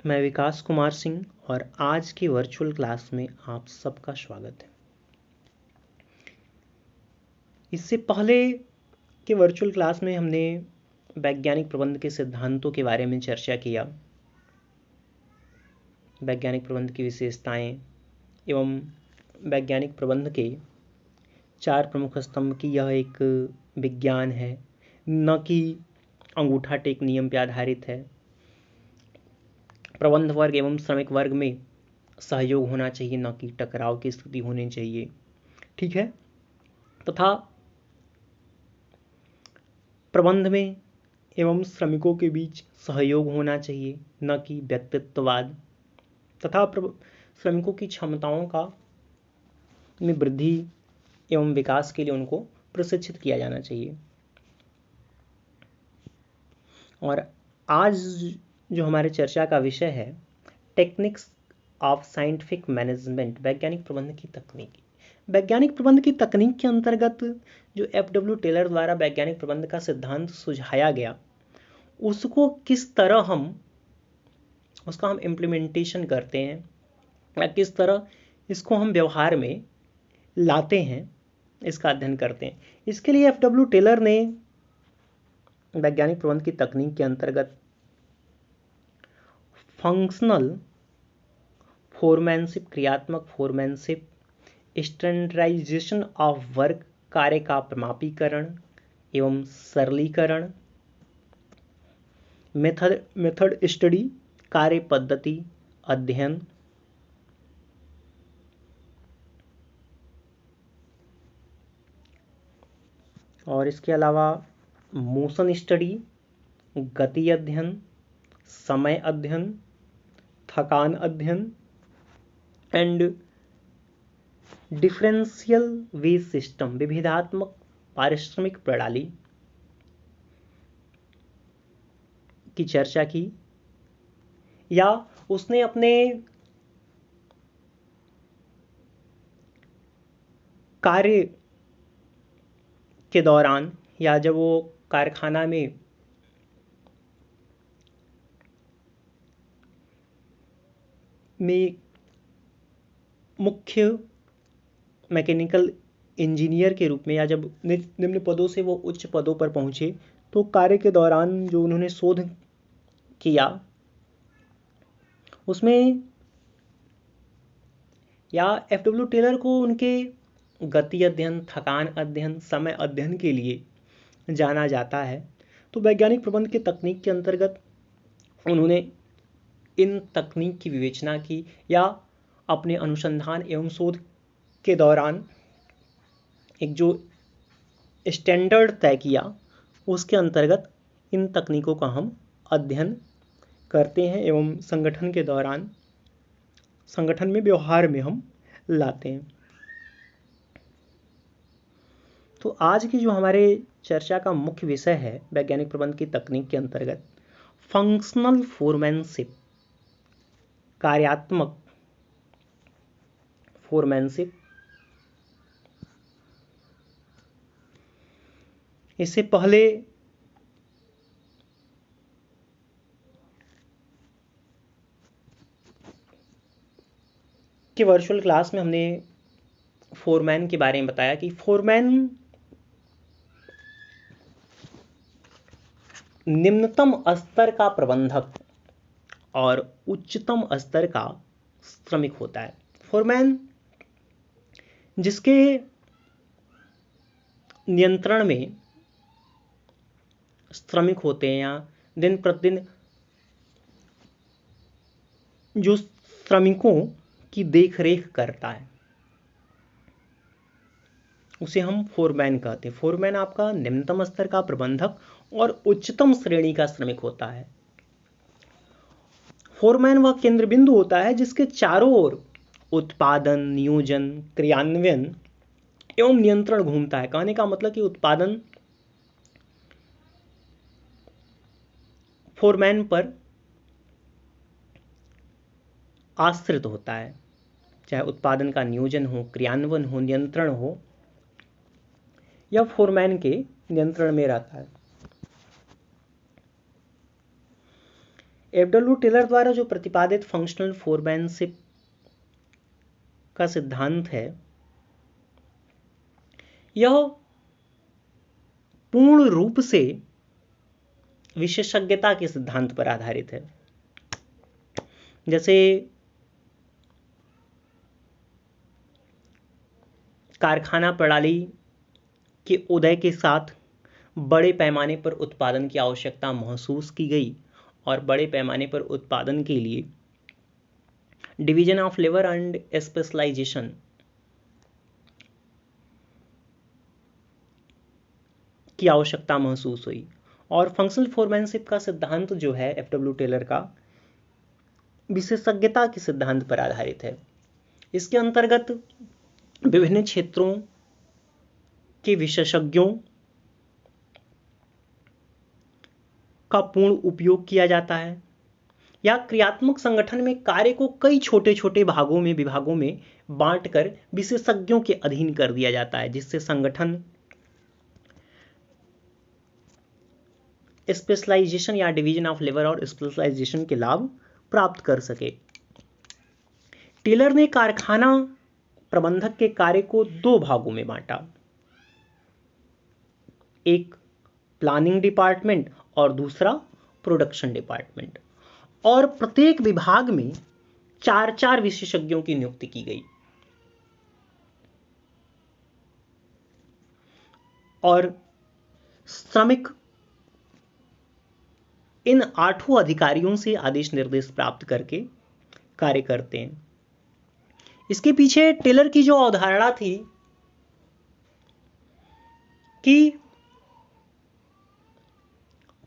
मैं विकास कुमार सिंह और आज की वर्चुअल क्लास में आप सबका स्वागत है। इससे पहले के वर्चुअल क्लास में हमने वैज्ञानिक प्रबंध के सिद्धांतों के बारे में चर्चा किया, वैज्ञानिक प्रबंध की विशेषताएं एवं वैज्ञानिक प्रबंध के 4 प्रमुख स्तंभ की यह एक विज्ञान है, न कि अंगूठा टेक नियम पर आधारित है। प्रबंध वर्ग एवं श्रमिक वर्ग में सहयोग होना चाहिए, न कि टकराव की स्थिति होनी चाहिए, ठीक है। तथा प्रबंध में एवं श्रमिकों के बीच सहयोग होना चाहिए, न कि व्यक्तित्ववाद। तथा श्रमिकों की क्षमताओं का में वृद्धि एवं विकास के लिए उनको प्रशिक्षित किया जाना चाहिए। और आज जो हमारे चर्चा का विषय है, टेक्निक्स ऑफ साइंटिफिक मैनेजमेंट, वैज्ञानिक प्रबंध की तकनीकी। वैज्ञानिक प्रबंध की तकनीक के अंतर्गत जो एफ.डब्ल्यू. टेलर द्वारा वैज्ञानिक प्रबंध का सिद्धांत सुझाया गया, उसको किस तरह उसका हम इम्प्लीमेंटेशन करते हैं या किस तरह इसको हम व्यवहार में लाते हैं, इसका अध्ययन करते हैं। इसके लिए एफ.डब्ल्यू. टेलर ने वैज्ञानिक प्रबंध की तकनीक के अंतर्गत फंक्शनल फोरमैनशिप, क्रियात्मक फोरमैनशिप, स्टैंडर्डाइजेशन ऑफ वर्क, कार्य का प्रमापीकरण एवं सरलीकरण, मेथड स्टडी, कार्य पद्धति अध्ययन, और इसके अलावा मोशन स्टडी, गति अध्ययन, समय अध्ययन, थकान अध्ययन एंड डिफरेंशियल वेज सिस्टम, विविधात्मक पारिश्रमिक प्रणाली की चर्चा की। या उसने अपने कार्य के दौरान या जब वो कारखाना में मुख्य मैकेनिकल इंजीनियर के रूप में, या जब निम्न पदों से वो उच्च पदों पर पहुंचे, तो कार्य के दौरान जो उन्होंने शोध किया उसमें, या एफ.डब्ल्यू. टेलर को उनके गति अध्ययन, थकान अध्ययन, समय अध्ययन के लिए जाना जाता है। तो वैज्ञानिक प्रबंध के तकनीक के अंतर्गत उन्होंने इन तकनीक की विवेचना की या अपने अनुसंधान एवं शोध के दौरान एक जो स्टैंडर्ड तय किया, उसके अंतर्गत इन तकनीकों का हम अध्ययन करते हैं एवं संगठन के दौरान, संगठन में व्यवहार में हम लाते हैं। तो आज की जो हमारे चर्चा का मुख्य विषय है वैज्ञानिक प्रबंध की तकनीक के अंतर्गत फंक्शनल फोरमैनशिप, कार्यात्मक फोरमैनशिप। इससे पहले कि वर्चुअल क्लास में हमने फोरमैन के बारे में बताया कि फोरमैन निम्नतम स्तर का प्रबंधक और उच्चतम स्तर का श्रमिक होता है। फोरमैन जिसके नियंत्रण में श्रमिक होते हैं या दिन प्रतिदिन जो श्रमिकों की देखरेख करता है, उसे हम फोरमैन कहते हैं। फोरमैन आपका निम्नतम स्तर का प्रबंधक और उच्चतम श्रेणी का श्रमिक होता है। फोरमैन वह केंद्र बिंदु होता है जिसके चारों ओर उत्पादन, नियोजन, क्रियान्वयन एवं नियंत्रण घूमता है। कहने का मतलब कि उत्पादन फोरमैन पर आश्रित होता है, चाहे उत्पादन का नियोजन हो, क्रियान्वयन हो, नियंत्रण हो, यह फोरमैन के नियंत्रण में रहता है। एफडब्ल्यू टेलर द्वारा जो प्रतिपादित फंक्शनल फोरमैनशिप का सिद्धांत है यह पूर्ण रूप से विशेषज्ञता के सिद्धांत पर आधारित है। जैसे कारखाना प्रणाली के उदय के साथ बड़े पैमाने पर उत्पादन की आवश्यकता महसूस की गई और बड़े पैमाने पर उत्पादन के लिए division of labour and specialisation की आवश्यकता महसूस हुई। और फंक्शनल फोरमैनशिप का सिद्धांत जो है एफडब्ल्यू टेलर का विशेषज्ञता के सिद्धांत पर आधारित है। इसके अंतर्गत विभिन्न क्षेत्रों के विशेषज्ञों का पूर्ण उपयोग किया जाता है या क्रियात्मक संगठन में कार्य को कई छोटे छोटे विभागों में बांटकर विशेषज्ञों के अधीन कर दिया जाता है, जिससे संगठन स्पेशलाइजेशन या डिवीजन ऑफ लेबर और स्पेशलाइजेशन के लाभ प्राप्त कर सके। टेलर ने कारखाना प्रबंधक के कार्य को दो भागों में बांटा, एक प्लानिंग डिपार्टमेंट और दूसरा प्रोडक्शन डिपार्टमेंट, और प्रत्येक विभाग में 4-4 विशेषज्ञों की नियुक्ति की गई। और श्रमिक इन 8 अधिकारियों से आदेश निर्देश प्राप्त करके कार्य करते हैं। इसके पीछे टेलर की जो अवधारणा थी कि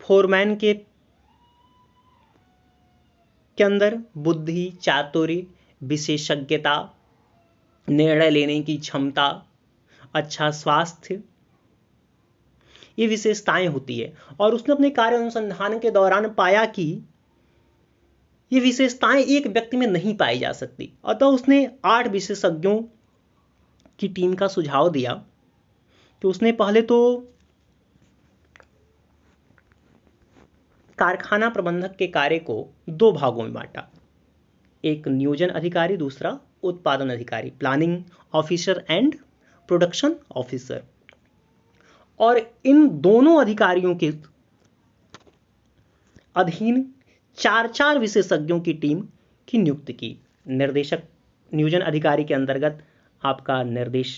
फोरमैन के अंदर बुद्धि, चातुर्य, विशेषज्ञता, निर्णय लेने की क्षमता, अच्छा स्वास्थ्य, ये विशेषताएं होती है। और उसने अपने कार्य अनुसंधान के दौरान पाया कि ये विशेषताएं एक व्यक्ति में नहीं पाई जा सकती। अतः उसने 8 विशेषज्ञों की टीम का सुझाव दिया। तो उसने पहले तो कारखाना प्रबंधक के कार्य को 2 भागों में बांटा, एक नियोजन अधिकारी, दूसरा उत्पादन अधिकारी, planning officer and production officer. और इन दोनों अधिकारियों के अधीन 4-4 विशेषज्ञों की टीम की नियुक्ति की। निर्देशक नियोजन अधिकारी के अंतर्गत आपका निर्देश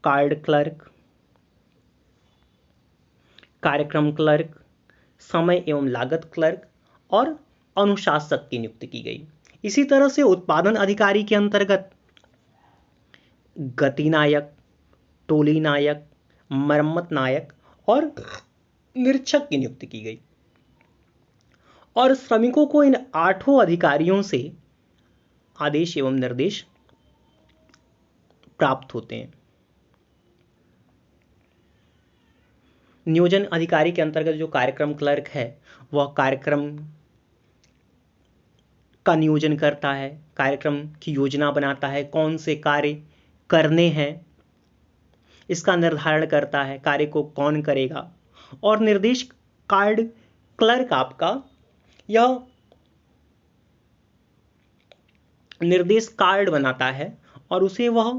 कार्ड क्लर्क, कार्यक्रम क्लर्क, समय एवं लागत क्लर्क और अनुशासक की नियुक्ति की गई। इसी तरह से उत्पादन अधिकारी के अंतर्गत गति नायक, टोली नायक, मरम्मत नायक और निरीक्षक की नियुक्ति की गई। और श्रमिकों को इन 8 अधिकारियों से आदेश एवं निर्देश प्राप्त होते हैं। नियोजन अधिकारी के अंतर्गत जो कार्यक्रम क्लर्क है वह कार्यक्रम का नियोजन करता है, कार्यक्रम की योजना बनाता है, कौन से कार्य करने हैं इसका निर्धारण करता है, कार्य को कौन करेगा। और निर्देश कार्ड क्लर्क आपका यह निर्देश कार्ड बनाता है और उसे वह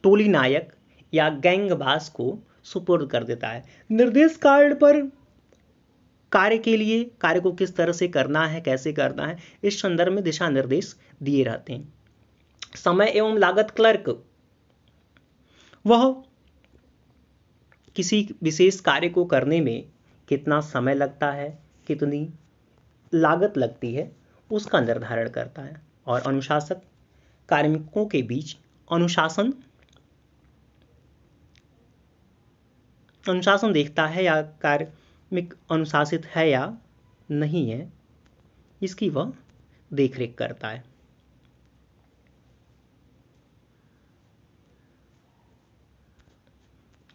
टोली नायक या गैंग बास को सुपुर्द कर देता है। निर्देश कार्ड पर कार्य के लिए कार्य को किस तरह से करना है, कैसे करना है, इस संदर्भ में दिशा निर्देश दिए रहते हैं। समय एवं लागत क्लर्क वह किसी विशेष कार्य को करने में कितना समय लगता है, कितनी लागत लगती है, उसका निर्धारण करता है। और अनुशासक कार्मिकों के बीच अनुशासन देखता है या कार्मिक अनुशासित है या नहीं है, इसकी वह देखरेख करता है।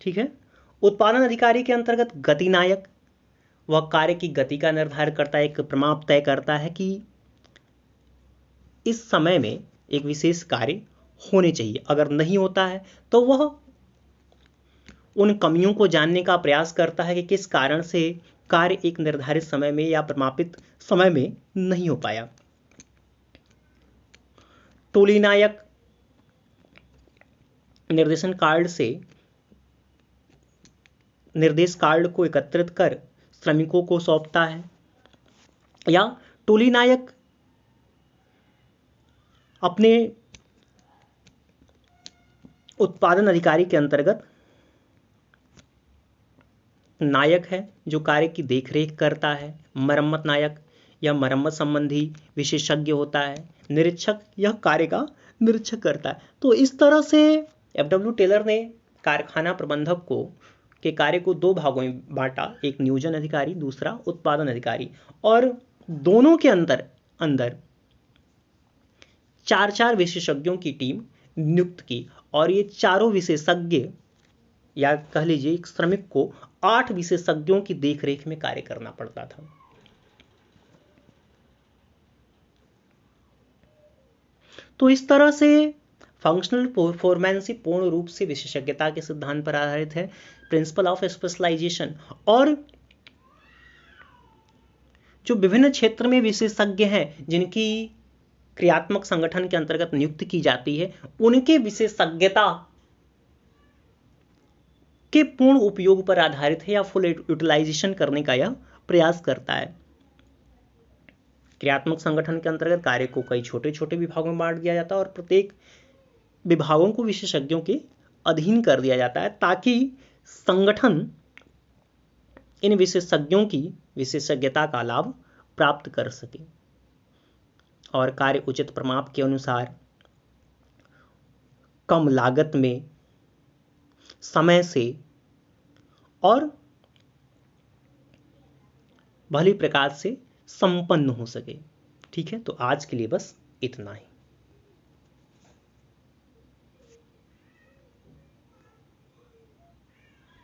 ठीक है। उत्पादन अधिकारी के अंतर्गत गति नायक वह कार्य की गति का निर्धारण करता है, एक प्रमाप तय करता है कि इस समय में एक विशेष कार्य होने चाहिए, अगर नहीं होता है तो वह उन कमियों को जानने का प्रयास करता है कि किस कारण से कार्य एक निर्धारित समय में या प्रमापित समय में नहीं हो पाया। टोलीनायक निर्देशन कार्ड से निर्देश कार्ड को एकत्रित कर श्रमिकों को सौंपता है, या टोलीनायक अपने उत्पादन अधिकारी के अंतर्गत नायक है जो कार्य की देखरेख करता है। मरम्मत नायक या मरम्मत संबंधी विशेषज्ञ होता है। निरीक्षक यह कार्य का निरीक्षण करता है। तो इस तरह से एफडब्ल्यू टेलर ने कारखाना प्रबंधक को के कार्य को दो भागों में बांटा, एक नियोजन अधिकारी, दूसरा उत्पादन अधिकारी, और दोनों के अंदर चार चार विशेषज्ञों की टीम नियुक्त की, और ये चारों विशेषज्ञ, या कह लीजिए एक श्रमिक को 8 विशेषज्ञों की देखरेख में कार्य करना पड़ता था। तो इस तरह से फंक्शनल परफॉर्मेंस पूर्ण रूप से विशेषज्ञता के सिद्धांत पर आधारित है, प्रिंसिपल ऑफ स्पेशलाइजेशन। और जो विभिन्न क्षेत्र में विशेषज्ञ हैं जिनकी क्रियात्मक संगठन के अंतर्गत नियुक्त की जाती है, उनके विशेषज्ञता के पूर्ण उपयोग पर आधारित है या फुल यूटिलाइजेशन करने का यह प्रयास करता है। क्रियात्मक संगठन के अंतर्गत कार्य को कई छोटे छोटे विभागों में बांट दिया जाता है और प्रत्येक विभागों को विशेषज्ञों के अधीन कर दिया जाता है, ताकि संगठन इन विशेषज्ञों की विशेषज्ञता का लाभ प्राप्त कर सके और कार्य उचित प्रमाप के अनुसार कम लागत में, समय से और भली प्रकार से संपन्न हो सके। ठीक है, तो आज के लिए बस इतना ही।